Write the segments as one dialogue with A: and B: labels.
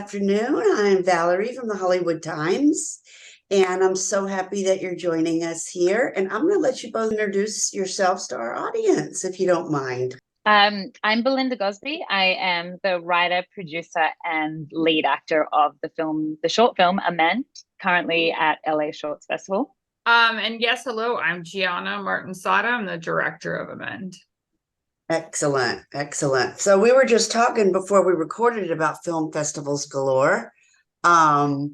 A: Afternoon. I'm Valerie from the Hollywood Times, and I'm so happy that you're joining us here. And I'm going to let you both introduce yourselves to our audience, if you don't mind.
B: I'm Belinda Gosbee. I am the writer, producer, and lead actor of the short film Adan, currently at LA Shorts Festival.
C: And yes, hello, I'm Jianna Maarten Saada. I'm the director of Upends.
A: Excellent, excellent. So we were just talking before we recorded about film festivals galore. So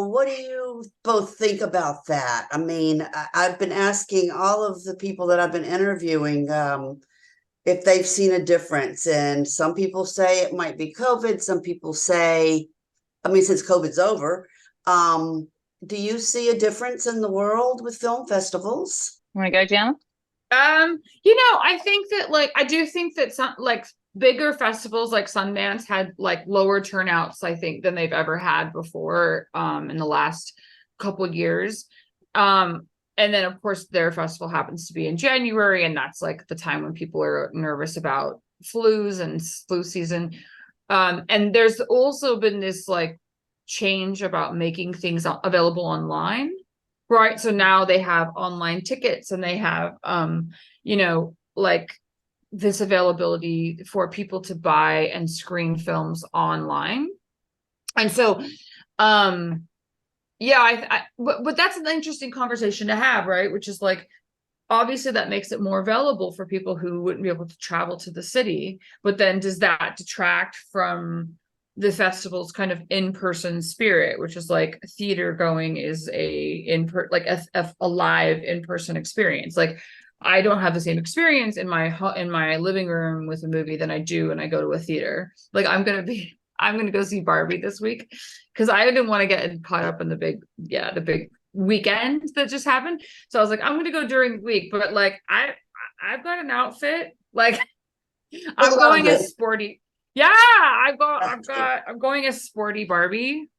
A: what do you both think about that? I mean, I've been asking all of the people that I've been interviewing if they've seen a difference. And some people say it might be COVID. Some people say, since COVID's over, do you see a difference in the world with film festivals?
B: Want to go, Gianna?
C: I think that I do think that some bigger festivals like Sundance had lower turnouts, I think, than they've ever had before in the last couple of years. And then of course their festival happens to be in January, and that's the time when people are nervous about flus and flu season. And there's also been this change about making things available online. Right. So now they have online tickets, and they have, this availability for people to buy and screen films online. And so, but that's an interesting conversation to have, right? Which is obviously that makes it more available for people who wouldn't be able to travel to the city. But then does that detract from the festival's kind of in-person spirit, which is theater going is a live in-person experience. I don't have the same experience in my living room with a movie than I do when I go to a theater. I'm gonna go see Barbie this week because I didn't want to get caught up in the big weekend that just happened. So I was I'm gonna go during the week, but I've got an outfit. I'm going as sporty. Yeah, I'm going as sporty Barbie.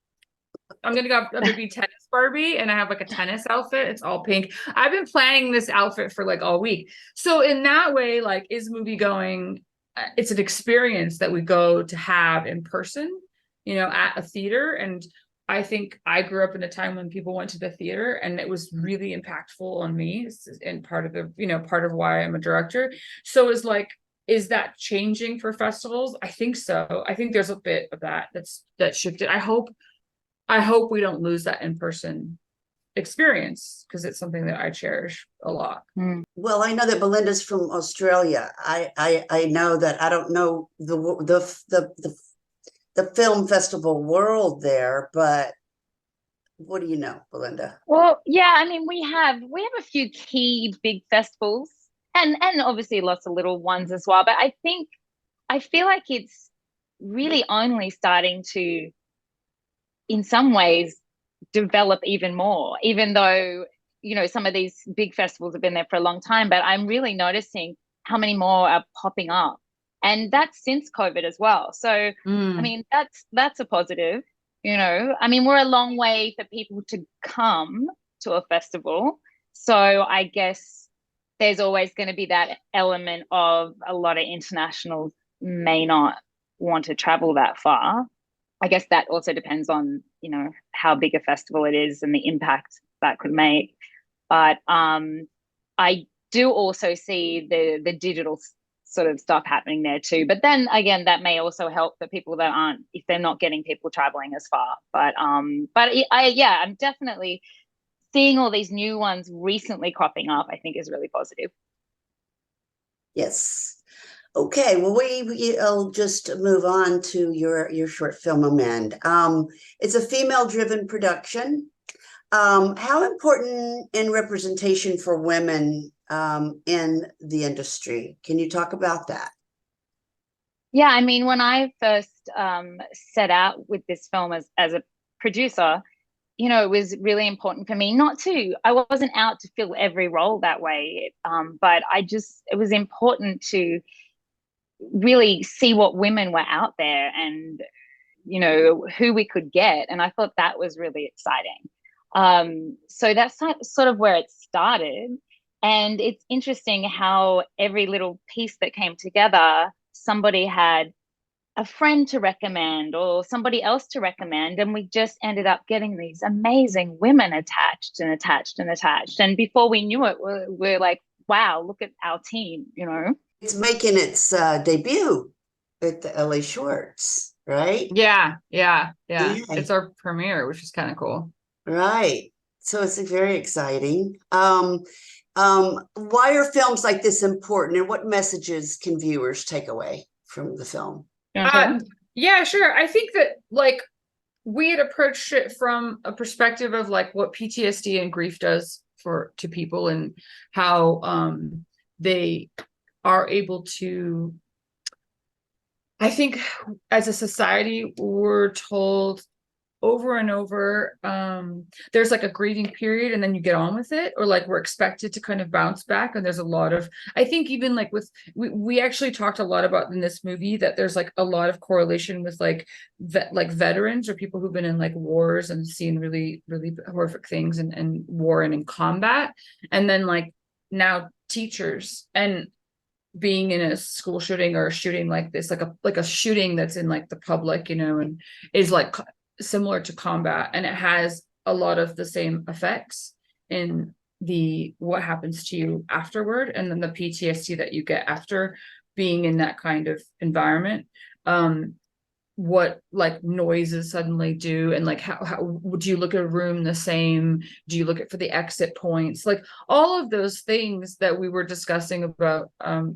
C: I'm gonna go a maybe tennis Barbie, and I have a tennis outfit. It's all pink. I've been planning this outfit for all week. So in that way, is movie going? It's an experience that we go to have in person, at a theater. And I think I grew up in a time when people went to the theater, and it was really impactful on me. And part of why I'm a director. So it's is that changing for festivals? I think so. I think there's a bit of that's shifted. I hope we don't lose that in-person experience, because it's something that I cherish a lot.
A: Well, I know that Belinda's from Australia. I know that I don't know the film festival world there, but what do you know, Belinda?
B: Well, yeah, I mean, we have a few key big festivals, and obviously lots of little ones as well. But I feel like it's really only starting to, in some ways, develop even more, even though, some of these big festivals have been there for a long time. But I'm really noticing how many more are popping up. And that's since COVID as well. So, I mean, that's a positive, I mean, we're a long way for people to come to a festival. So I guess there's always going to be that element of a lot of internationals may not want to travel that far. I guess that also depends on, how big a festival it is and the impact that could make. But I do also see the digital sort of stuff happening there too. But then again, that may also help the people that aren't, if they're not getting people traveling as far. But I'm definitely seeing all these new ones recently cropping up, I think is really positive.
A: Yes. Okay, well, we'll just move on to your short film, Amend. It's a female-driven production. How important in representation for women in the industry? Can you talk about that?
B: Yeah, I mean, when I first set out with this film as a producer, it was really important for me I wasn't out to fill every role that way. But it was important to really see what women were out there and, who we could get. And I thought that was really exciting. So that's sort of where it started. And it's interesting how every little piece that came together, somebody had a friend to recommend or somebody else to recommend, and we just ended up getting these amazing women attached and attached and attached, and before we knew it, we're like, wow, look at our team, you know.
A: It's making its debut at the LA Shorts, right?
C: Yeah.
A: Yeah.
C: It's our premiere, which is kind of cool.
A: Right. So it's very exciting. Why are films like this important, and what messages can viewers take away from the film?
C: Yeah, sure. I think that like we had approached it from a perspective of like what PTSD and grief does to people, and how they are able to, I think as a society, we're told over and over, there's like a grieving period and then you get on with it, or like we're expected to kind of bounce back. And there's a lot of, I think even like with, we actually talked a lot about in this movie that there's like a lot of correlation with like veterans or people who've been in like wars and seen really, really horrific things and war and in combat. And then like now teachers and being in a school shooting or a shooting like this, like a shooting that's in like the public, you know, and is like similar to combat, and it has a lot of the same effects in the what happens to you afterward, and then the PTSD that you get after being in that kind of environment. What like noises suddenly do, and like how do you look at a room the same? Do you look at for the exit points? Like all of those things that we were discussing about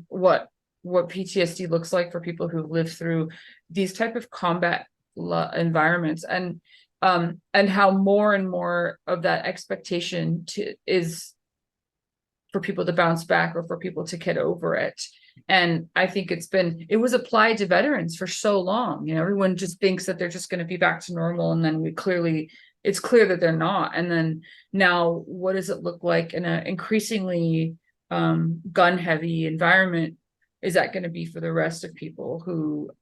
C: what PTSD looks like for people who live through these type of combat environments, and how more and more of that expectation is for people to bounce back or for people to get over it. And I think it was applied to veterans for so long. You know, everyone just thinks that they're just going to be back to normal, and then it's clear that they're not. And then now, what does it look like in an increasingly gun heavy environment? Is that going to be for the rest of people who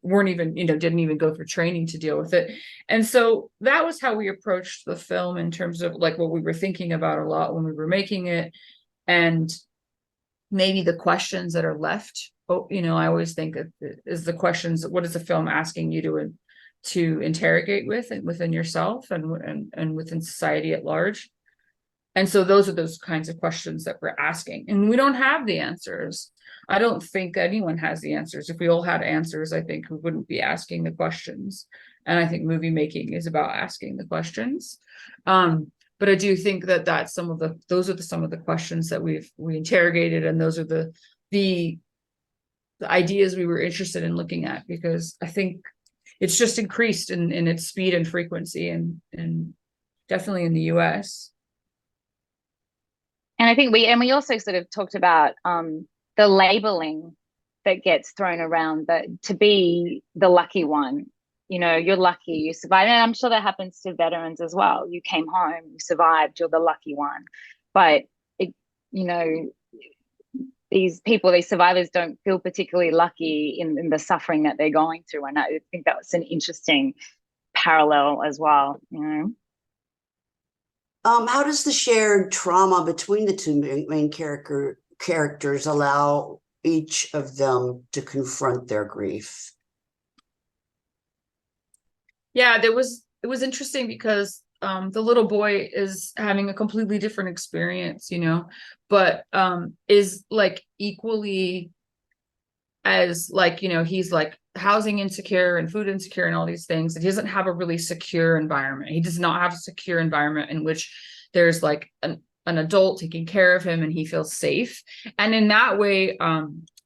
C: weren't even, you know, didn't even go through training to deal with it? And so that was how we approached the film in terms of like what we were thinking about a lot when we were making it. And maybe the questions that are left, you know, I always think that is the questions, what is the film asking you to interrogate within yourself and within society at large? And so those are those kinds of questions that we're asking, and we don't have the answers. I don't think anyone has the answers. If we all had answers, I think we wouldn't be asking the questions. And I think movie making is about asking the questions. But I do think that that's some of the questions that we interrogated, and those are the ideas we were interested in looking at, because I think it's just increased in its speed and frequency, and definitely in the US.
B: And I think we also sort of talked about the labeling that gets thrown around, that to be the lucky one, you know, you're lucky, you survived. And I'm sure that happens to veterans as well. You came home, you survived, you're the lucky one. But it, you know, these people, these survivors don't feel particularly lucky in the suffering that they're going through. And I think that was an interesting parallel as well, you know.
A: How does the shared trauma between the two main characters allow each of them to confront their grief?
C: Yeah, it was interesting because the little boy is having a completely different experience, you know, but is like equally as like, you know, he's like housing insecure and food insecure and all these things. He doesn't have a really secure environment. He does not have a secure environment in which there's like an adult taking care of him and he feels safe. And in that way,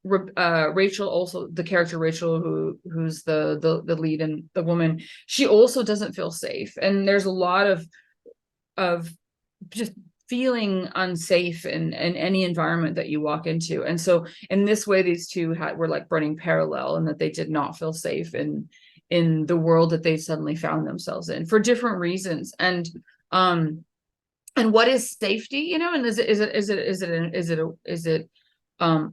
C: Rachael, also the character Rachael, who's the lead and the woman, she also doesn't feel safe. And there's a lot of just feeling unsafe in any environment that you walk into. And so in this way, these two were like running parallel, and that they did not feel safe in the world that they suddenly found themselves in for different reasons. And what is safety, you know, and is it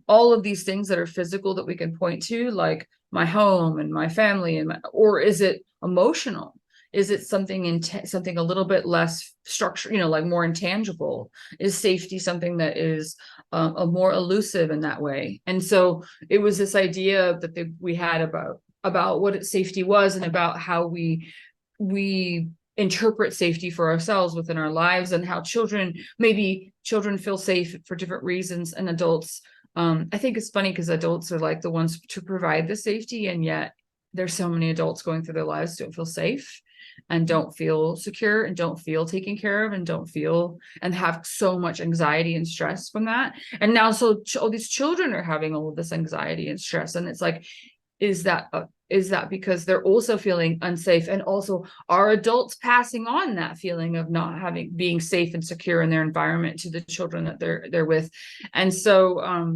C: all of these things that are physical that we can point to, like my home and my family, or is it emotional? Is it something something a little bit less structured, you know, like more intangible? Is safety something that is a more elusive in that way? And so it was this idea that we had about about what safety was and about how we interpret safety for ourselves within our lives, and how children feel safe for different reasons, and adults, I think it's funny because adults are like the ones to provide the safety, and yet there's so many adults going through their lives don't feel safe and don't feel secure and don't feel taken care of and don't feel and have so much anxiety and stress from that. And now all these children are having all of this anxiety and stress, and it's like, is that because they're also feeling unsafe, and also are adults passing on that feeling of not being safe and secure in their environment to the children that they're with? And so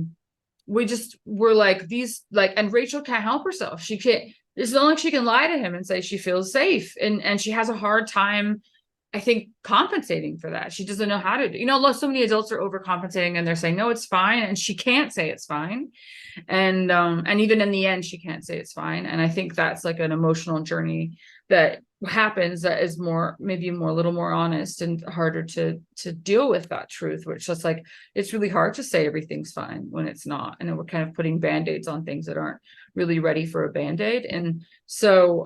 C: we're like these, like, and Rachael can't help herself. She can't, it's not like she can lie to him and say she feels safe, and she has a hard time, I think, compensating for that. She doesn't know how to do, so many adults are overcompensating and they're saying, no, it's fine. And she can't say it's fine. And even in the end, she can't say it's fine. And I think that's like an emotional journey that happens that is a little more honest and harder to deal with that truth, which is like, it's really hard to say everything's fine when it's not. And then we're kind of putting band-aids on things that aren't really ready for a band-aid. And so,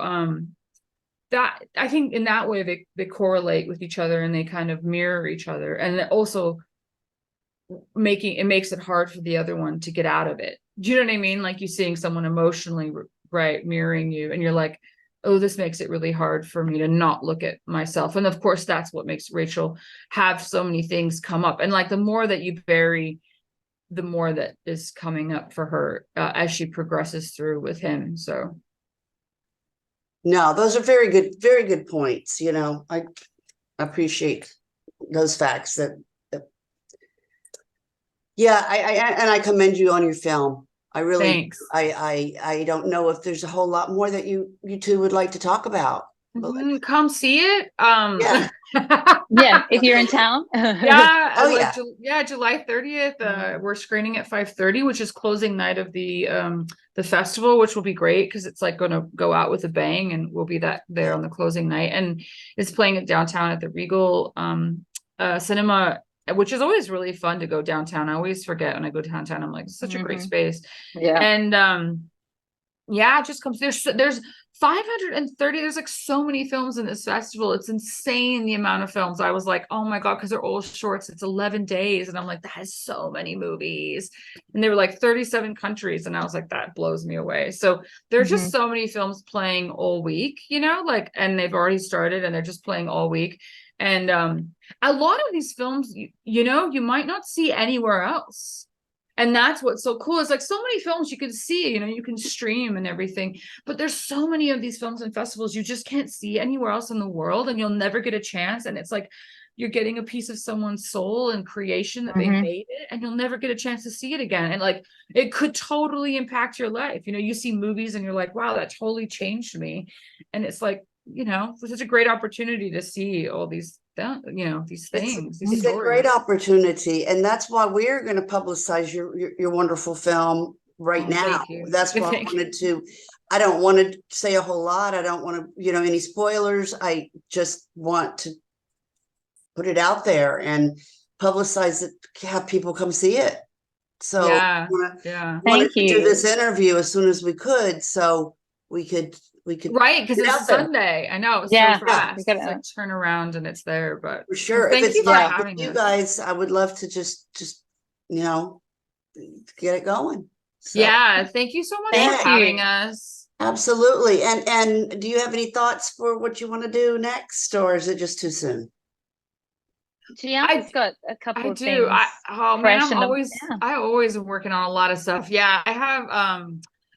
C: that, I think in that way they correlate with each other and they kind of mirror each other, and also makes it hard for the other one to get out of it. Do you know what I mean? Like, you seeing someone emotionally, right, mirroring you, and you're like, oh, this makes it really hard for me to not look at myself. And of course, that's what makes Rachael have so many things come up. And like, the more that you bury, the more that is coming up for her as she progresses through with him. So.
A: No, those are very good points. I appreciate those facts yeah, I commend you on your film. I really,
C: Thanks.
A: I don't know if there's a whole lot more that you two would like to talk about.
C: Come see it.
A: Yeah.
B: Yeah, if you're in town.
C: Yeah.
A: Oh,
C: like,
A: yeah.
C: July 30th. We're screening at 5:30, which is closing night of the festival, which will be great because it's like going to go out with a bang, and we'll be there on the closing night. And it's playing it downtown at the Regal Cinema, which is always really fun to go downtown. I always forget when I go downtown. I'm like, it's such a great space.
B: Yeah.
C: And yeah, it just comes, there's 530, there's like so many films in this festival. It's insane the amount of films. I was like, oh my God, because they're all shorts. It's 11 days. And I'm like, that is so many movies. And they were like 37 countries. And I was like, that blows me away. So there's just so many films playing all week, and they've already started and they're just playing all week. And a lot of these films, you might not see anywhere else. And that's what's so cool. It's like so many films you can see, you can stream and everything, but there's so many of these films and festivals you just can't see anywhere else in the world, and you'll never get a chance. And it's like you're getting a piece of someone's soul and creation that they made it, and you'll never get a chance to see it again. And like, it could totally impact your life. You see movies and you're like, wow, that totally changed me. And it's like, it's such a great opportunity to see all these these things.
A: It's a great opportunity, and that's why we're going to publicize your wonderful film right now. That's why I wanted to. I don't want to say a whole lot. I don't want to, any spoilers. I just want to put it out there and publicize it, have people come see it. So
C: yeah,
A: wanted to do this interview as soon as we could, so we could
C: right, because it's Sunday. I know, it's so fast.
B: Yeah,
C: it's like turn around and it's there, but
A: for sure.
C: Thank you for having
A: you guys. I would love to just get it going. So,
C: yeah, thank you so much for having us.
A: Absolutely. And do you have any thoughts for what you want to do next, or is it just too soon?
B: Gianna's got a couple of things.
C: I always am working on a lot of stuff. Yeah,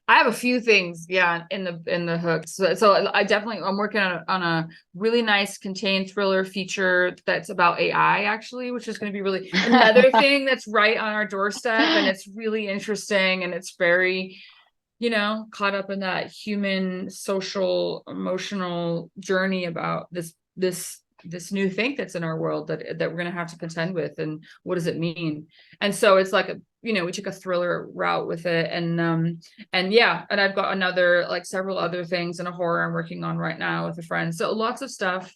C: I have a few things, in the hooks. So I'm working on a really nice contained thriller feature that's about AI, actually, which is going to be really another thing that's right on our doorstep, and it's really interesting, and it's very, caught up in that human, social, emotional journey about this new thing that's in our world that we're going to have to contend with, and what does it mean? And so it's like we took a thriller route with it, and I've got several other things in a horror I'm working on right now with a friend. So lots of stuff.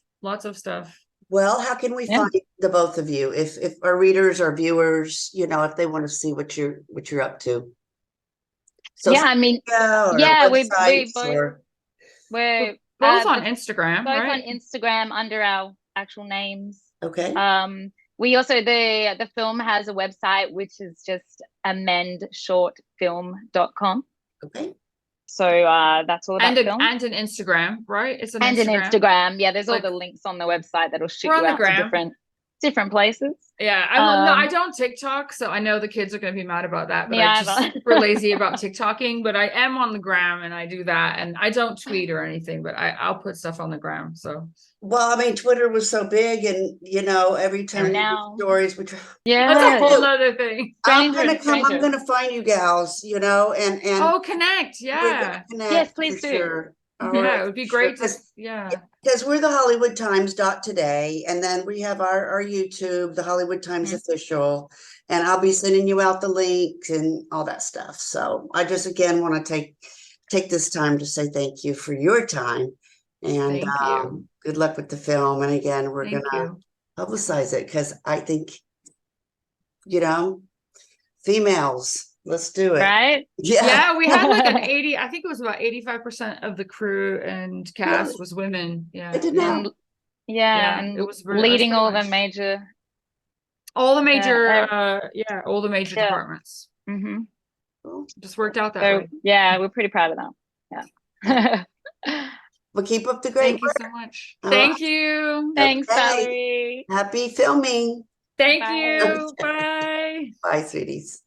A: Well, how can we find the both of you if our readers or viewers, if they want to see what you're up to?
B: Yeah,
A: social
B: I mean,
A: media or
B: yeah, we
A: websites
B: both
A: or
B: we're
C: Both on Instagram,
B: both
C: right?
B: on Instagram under our actual names.
A: okay,
B: We also the film has a website which is just amendshortfilm.com.
A: okay.
B: So that's all about film.
C: And an Instagram, right? It's an
B: And an
C: Instagram.
B: Instagram. Yeah, there's all
C: Like,
B: the links on the website that'll shoot
C: we're on
B: you
C: the
B: out to
C: gram.
B: different places.
C: Yeah, I don't TikTok, so I know the kids are going to be mad about that, but
B: Me
C: I just
B: either.
C: super lazy about TikToking, but I am on the gram and I do that, and I don't tweet or anything, but I'll put stuff on the gram. So
A: Well, I mean, Twitter was so big, and every time
B: And
A: you do
B: now,
A: stories, which
C: that's a
B: yeah,
C: whole nother thing.
A: I'm
B: stranger and
A: gonna come. I'm
B: stranger.
A: gonna find you gals, and
C: Oh, connect.
A: we're gonna
C: Yeah.
B: Yes,
A: connect for
B: please do.
A: sure. All
C: Yeah,
A: right,
C: it would be
A: for sure.
C: great to, yeah.
A: Because we're the Hollywood Times today, and then we have our YouTube, the Hollywood Times official, and I'll be sending you out the links and all that stuff. So I just again want to take this time to say thank you for your time, and
C: Thank you.
A: good luck with the film. And again, we're
C: Thank
A: gonna
C: you.
A: publicize it because I think females, let's do it.
B: Right?
C: Yeah, we had like an 80, I think it was about 85% of the crew and cast
A: Really?
C: was women.
A: I
C: Yeah.
A: did
C: Yeah.
A: not.
B: Yeah,
C: Yeah,
B: and
C: it was
B: leading
C: pretty
B: all the
C: much
B: major.
C: all the major all the major
B: Yeah.
C: departments.
B: Mm-hmm.
C: Just worked out that
B: So
C: way.
B: yeah, we're pretty proud of that. Yeah.
A: Well, keep up the great
C: Thank you
A: work.
C: so much.
A: All
C: Thank you.
B: Thanks,
A: Okay.
B: Valerie.
A: Happy filming.
C: Thank
B: Bye.
C: you. Bye.
A: Bye, sweeties.